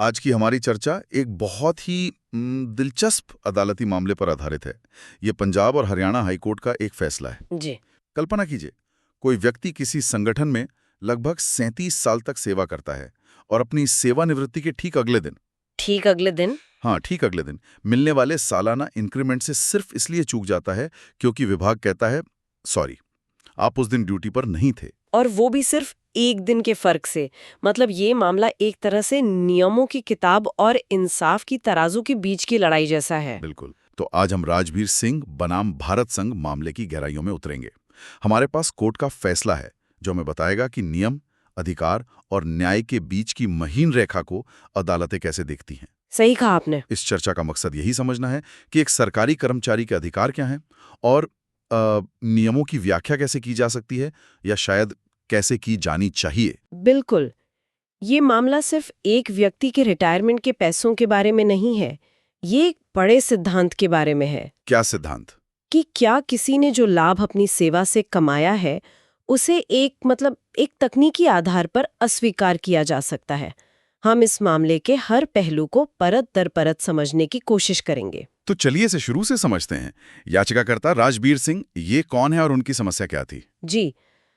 आज की हमारी चर्चा एक बहुत ही दिलचस्प अदालती मामले पर आधारित है। ये पंजाब और हरियाणा हाईकोर्ट का एक फैसला है। जी। कल्पना कीजिए, कोई व्यक्ति किसी संगठन में लगभग 37 साल तक सेवा करता है और अपनी सेवानिवृत्ति के ठीक अगले दिन ठीक अगले दिन मिलने वाले सालाना इंक्रीमेंट से सिर्फ इसलिए चूक जाता है क्योंकि विभाग कहता है सॉरी, आप उस दिन ड्यूटी पर नहीं थे। और वो भी सिर्फ एक दिन के फर्क से। मतलब ये मामला एक तरह से नियमों की किताब और इंसाफ की तराजू के बीच की लड़ाई जैसा है। बिल्कुल। तो आज हम राजबीर सिंह बनाम भारत संघ मामले की गहराइयों में उतरेंगे। हमारे पास कोर्ट का फैसला है जो हमें बताएगा कि नियम, अधिकार और न्याय के बीच की महीन रेखा को अदालतें कैसे देखती हैं। सही कहा आपने। इस चर्चा का मकसद यही समझना है कि एक सरकारी कर्मचारी के अधिकार क्या हैं और नियमों की व्याख्या कैसे की जा सकती है या शायद कैसे की जानी चाहिए। बिल्कुल। ये मामला सिर्फ एक व्यक्ति के रिटायरमेंट के पैसों के बारे में नहीं है, ये एक बड़े सिद्धांत के बारे में है। क्या सिद्धांत? कि क्या किसी ने जो लाभ अपनी सेवा से कमाया है उसे एक तकनीकी आधार पर अस्वीकार किया जा सकता है। हम इस मामले के हर पहलू को परत दर परत समझने की कोशिश करेंगे। तो चलिए इसे शुरू से समझते हैं। याचिकाकर्ता राजबीर सिंह, ये कौन है और उनकी समस्या क्या थी? जी,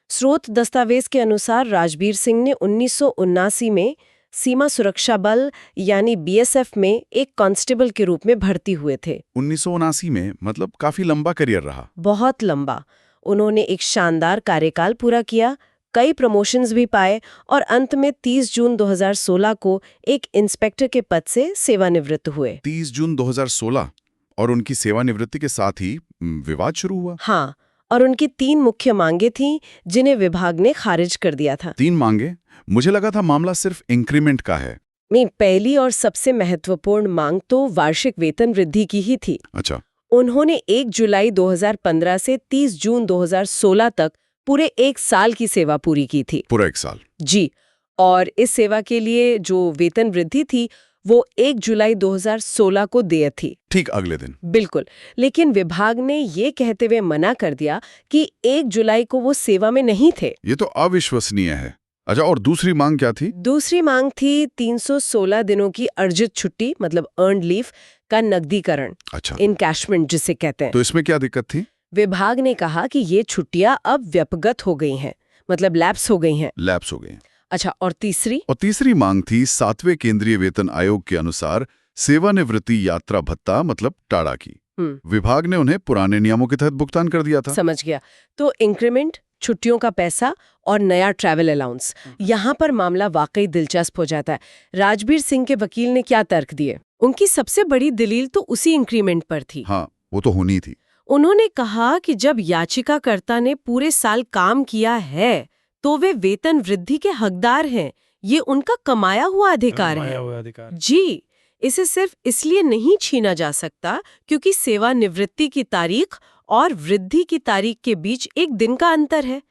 स्रोत दस्तावेज के अनुसार राजबीर सिंह ने 1979 में सीमा सुरक्षा बल यानी बीएसएफ में एक कांस्टेबल के रूप में भर्ती हुए थे। 1979 में, मतलब काफी लंबा करियर रहा। बहुत लंबा। उन्होंने एक शानदार कार्यकाल पूरा किया, कई प्रमोशंस भी पाए और अंत में 30 जून 2016 को एक इंस्पेक्टर के पद से सेवानिवृत्त हुए। 30 जून 2016 और उनकी सेवानिवृत्ति के साथ ही विवाद शुरू हुआ। हाँ, और उनकी 3 मुख्य मांगे थीं जिन्हें विभाग ने खारिज कर दिया था। 3 मांगे? मुझे लगा था मामला सिर्फ इंक्रीमेंट का है। नहीं, पहली और सबसे महत्वपूर्ण मांग तो वार्षिक वेतन वृद्धि की ही थी। अच्छा। उन्होंने 1 जुलाई 2015 से 30 जून 2016 तक पूरे 1 साल की सेवा पूरी की थी। पूरा 1 साल? जी। और इस सेवा के लिए जो वेतन वृद्धि थी वो 1 जुलाई 2016 को देय थी। ठीक अगले दिन? बिल्कुल। लेकिन विभाग ने ये कहते हुए मना कर दिया कि 1 जुलाई को वो सेवा में नहीं थे। ये तो अविश्वसनीय है। अच्छा, और दूसरी मांग क्या थी? दूसरी मांग थी 316 दिनों की अर्जित छुट्टी, मतलब अर्न्ड लीव का नकदीकरण। अच्छा। इनकैशमेंट जिसे कहते हैं। तो इसमें क्या दिक्कत थी? विभाग ने कहा कि ये छुट्टियां अब व्यपगत हो गई हैं, मतलब लैप्स हो गई हैं। लैप्स हो गए। अच्छा, और तीसरी मांग थी 7वें केंद्रीय वेतन आयोग के अनुसार सेवानिवृत्ति यात्रा भत्ता, मतलब टाड़ा की। विभाग ने उन्हें पुराने नियमों के तहत भुगतान कर दिया था। समझ गया। तो इंक्रीमेंट, छुट्टियों का पैसा और नया ट्रैवल अलाउंस, यहाँ पर मामला वाकई दिलचस्प हो जाता है। राजबीर सिंह के वकील ने क्या तर्क दिए? उनकी सबसे बड़ी दलील तो उसी इंक्रीमेंट पर थी। हाँ, वो तो होनी थी। उन्होंने कहा कि जब याचिकाकर्ता ने पूरे साल काम किया है तो वे वेतन वृद्धि के हकदार हैं। ये उनका कमाया हुआ अधिकार है। जी, इसे सिर्फ इसलिए नहीं छीना जा सकता क्योंकि सेवानिवृत्ति की तारीख और वृद्धि की तारीख के बीच एक दिन का अंतर है।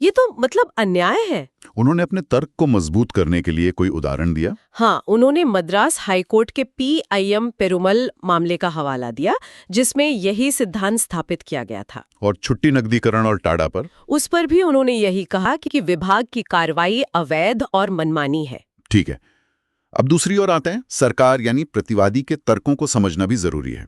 ये तो मतलब अन्याय है। उन्होंने अपने तर्क को मजबूत करने के लिए कोई उदाहरण दिया? हाँ, उन्होंने मद्रास हाईकोर्ट के PIM पेरुमल मामले का हवाला दिया जिसमें यही सिद्धांत स्थापित किया गया था। और छुट्टी नकदीकरण और टाड़ा पर? उस पर भी उन्होंने यही कहा कि विभाग की कार्रवाई अवैध और मनमानी है। ठीक है। अब दूसरी ओर आते हैं। सरकार यानी प्रतिवादी के तर्कों को समझना भी जरूरी है।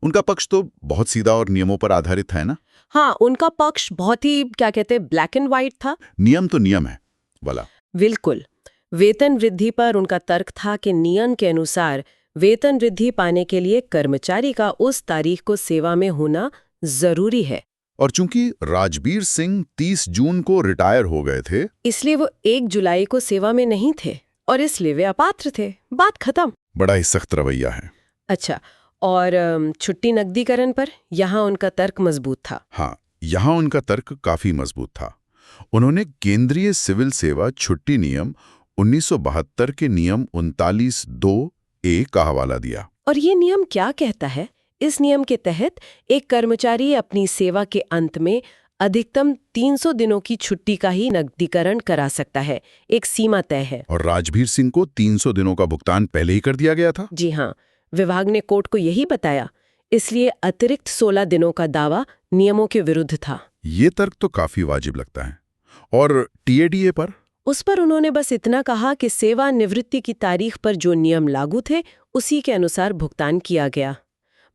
उनका पक्ष तो बहुत सीधा और नियमों पर आधारित है ना? हाँ, उनका पक्ष बहुत ही ब्लैक एंड व्हाइट था। नियम तो नियम है वाला। बिल्कुल। वेतन वृद्धि पर उनका तर्क था कि नियम के अनुसार वेतन वृद्धि पाने के लिए कर्मचारी का उस तारीख को सेवा में होना जरूरी है। और चूंकि राजबीर सिंह 30 जून को रिटायर हो गए थे, इसलिए वो 1 जुलाई को सेवा में नहीं थे और इसलिए वे अपात्र थे। बात खत्म। बड़ा ही सख्त रवैया है। अच्छा, और छुट्टी नकदीकरण पर यहाँ उनका तर्क मजबूत था। हाँ, यहाँ उनका तर्क काफी मजबूत था। उन्होंने केंद्रीय सिविल सेवा छुट्टी नियम 1972 के नियम 39(2)(a) का हवाला दिया। और ये नियम क्या कहता है? इस नियम के तहत एक कर्मचारी अपनी सेवा के अंत में अधिकतम 300 दिनों की छुट्टी का ही नकदीकरण करा सकता है। एक सीमा तय है। और राजबीर सिंह को 300 दिनों का भुगतान पहले ही कर दिया गया था। जी हाँ, विभाग ने कोर्ट को यही बताया। इसलिए अतिरिक्त 16 दिनों का दावा नियमों के विरुद्ध था। ये तर्क तो काफी वाजिब लगता है। और TADA पर, उस पर उन्होंने बस इतना कहा कि सेवानिवृत्ति की तारीख पर जो नियम लागू थे उसी के अनुसार भुगतान किया गया।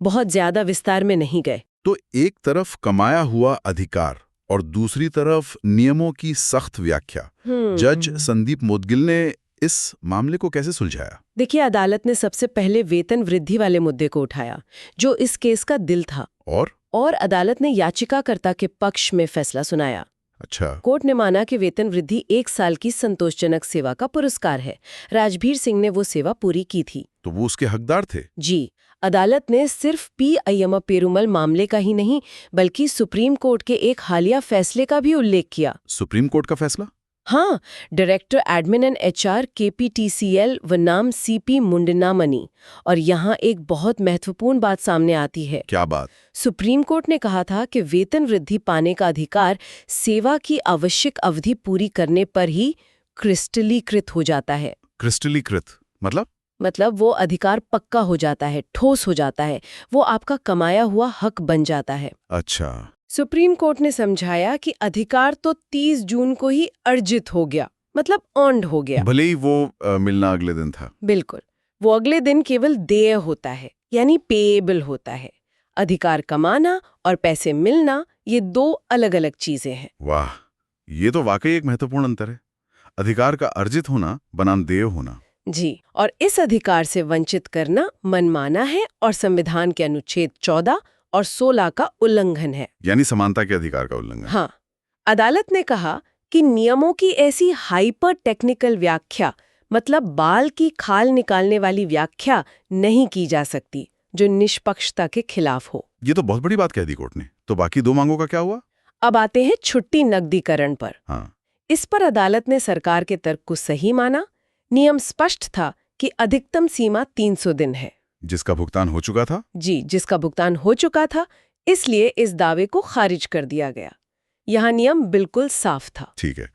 बहुत ज्यादा विस्तार में नहीं गए। तो एक तरफ कमाया हुआ अधिकार और दूसरी तरफ नियमों की सख्त व्याख्या। जज संदीप मोदगिल ने इस मामले को कैसे सुलझाया? देखिए, अदालत ने सबसे पहले वेतन वृद्धि वाले मुद्दे को उठाया, जो इस केस का दिल था। और अदालत ने याचिकाकर्ता के पक्ष में फैसला सुनाया। अच्छा। कोर्ट ने माना कि वेतन वृद्धि 1 साल की संतोषजनक सेवा का पुरस्कार है। राजबीर सिंह ने वो सेवा पूरी की थी, तो वो उसके हकदार थे। जी। अदालत ने सिर्फ पी अय्यप्पा पेरुमल मामले का ही नहीं, बल्कि सुप्रीम कोर्ट के एक हालिया फैसले का भी उल्लेख किया। सुप्रीम कोर्ट का फैसला? हाँ, director admin and HR KPTCL वनाम CP मुंडनामनी। और यहाँ एक बहुत महत्वपूर्ण बात सामने आती है। क्या बात? सुप्रीम कोर्ट ने कहा था कि वेतन वृद्धि पाने का अधिकार सेवा की आवश्यक अवधि पूरी करने पर ही क्रिस्टलीकृत हो जाता है। क्रिस्टलीकृत मतलब वो अधिकार पक्का हो जाता है, ठोस हो जाता है, वो आपका कमाया हुआ हक बन जाता है। अच्छा। सुप्रीम कोर्ट ने समझाया कि अधिकार तो 30 जून को ही अर्जित हो गया, मतलब अर्न्ड हो गया। भले ही वो मिलना अगले दिन था। बिल्कुल, वो अगले दिन केवल देय होता है, यानी पेएबल होता है। अधिकार कमाना और पैसे मिलना, ये 2 अलग-अलग चीजें हैं। वाह, ये तो वाकई एक महत्वपूर्ण अंतर है। अधिकार का अर्जित होना बनाम देय होना। जी, और इस अधिकार से वंचित करना मनमाना है और संविधान के अनुच्छेद 14 और 16 का उल्लंघन है, यानी समानता के अधिकार का उल्लंघन। हाँ। अदालत ने कहा कि नियमों की ऐसी हाइपर टेक्निकल व्याख्या, मतलब बाल की खाल निकालने वाली व्याख्या नहीं की जा सकती, जो निष्पक्षता के खिलाफ हो। ये तो बहुत बड़ी बात कह दी कोर्ट ने। तो बाकी 2 मांगों का क्या हुआ? अब आते हैं छुट्टी नकदीकरण पर। हाँ। इस पर अदालत ने सरकार के तर्क को सही माना। नियम स्पष्ट था कि अधिकतम सीमा 300 दिन है, जिसका भुगतान हो चुका था। जी, जिसका भुगतान हो चुका था, इसलिए इस दावे को खारिज कर दिया गया। यहाँ नियम बिल्कुल साफ था। ठीक है।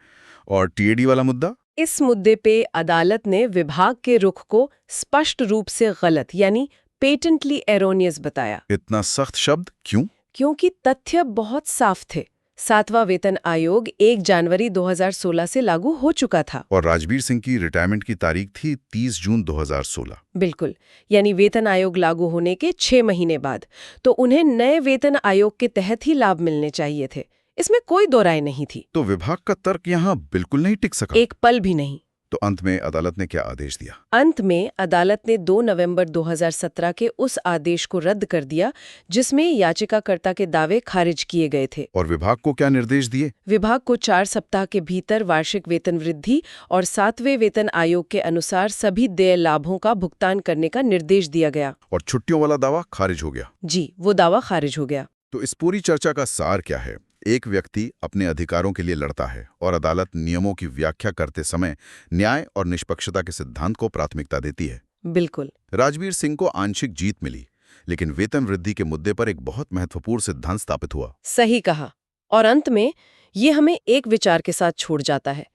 और TAD वाला मुद्दा? इस मुद्दे पे अदालत ने विभाग के रुख को स्पष्ट रूप से गलत, यानी पेटेंटली एरोनियस बताया। इतना सख्त शब्द क्यों? क्योंकि तथ्य बहुत साफ थे। 7वां वेतन आयोग 1 जनवरी 2016 से लागू हो चुका था। और राजबीर सिंह की रिटायरमेंट की तारीख थी 30 जून 2016। बिल्कुल, यानी वेतन आयोग लागू होने के 6 महीने बाद। तो उन्हें नए वेतन आयोग के तहत ही लाभ मिलने चाहिए थे, इसमें कोई दो राय नहीं थी। तो विभाग का तर्क यहाँ बिल्कुल नहीं टिक सका। एक पल भी नहीं। तो अंत में अदालत ने क्या आदेश दिया? अंत में अदालत ने 2 नवंबर 2017 के उस आदेश को रद्द कर दिया जिसमें याचिकाकर्ता के दावे खारिज किए गए थे। और विभाग को क्या निर्देश दिए? विभाग को 4 सप्ताह के भीतर वार्षिक वेतन वृद्धि और 7वें वेतन आयोग के अनुसार सभी देय लाभों का भुगतान करने का निर्देश दिया गया। और छुट्टियों वाला दावा खारिज हो गया? जी, वो दावा खारिज हो गया। तो इस पूरी चर्चा का सार क्या है? एक व्यक्ति अपने अधिकारों के लिए लड़ता है और अदालत नियमों की व्याख्या करते समय न्याय और निष्पक्षता के सिद्धांत को प्राथमिकता देती है। बिल्कुल। राजबीर सिंह को आंशिक जीत मिली, लेकिन वेतन वृद्धि के मुद्दे पर एक बहुत महत्वपूर्ण सिद्धांत स्थापित हुआ। सही कहा। और अंत में ये हमें एक विचार के साथ छोड़ जाता है।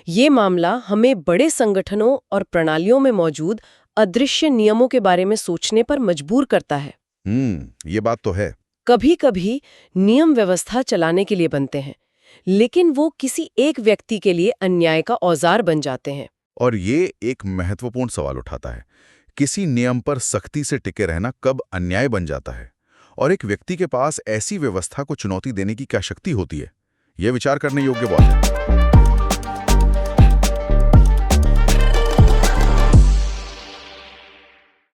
ये मामला हमें बड़े संगठनों और प्रणालियों में मौजूद अदृश्य नियमों के बारे में सोचने पर मजबूर करता है। ये बात तो है। कभी-कभी नियम व्यवस्था चलाने के लिए बनते हैं, लेकिन वो किसी एक व्यक्ति के लिए अन्याय का औजार बन जाते हैं। और ये एक महत्वपूर्ण सवाल उठाता है, किसी नियम पर सख्ती से टिके रहना कब अन्याय बन जाता है, और एक व्यक्ति के पास ऐसी व्यवस्था को चुनौती देने की क्या शक्ति होती है? यह विचार करने योग्य बात है।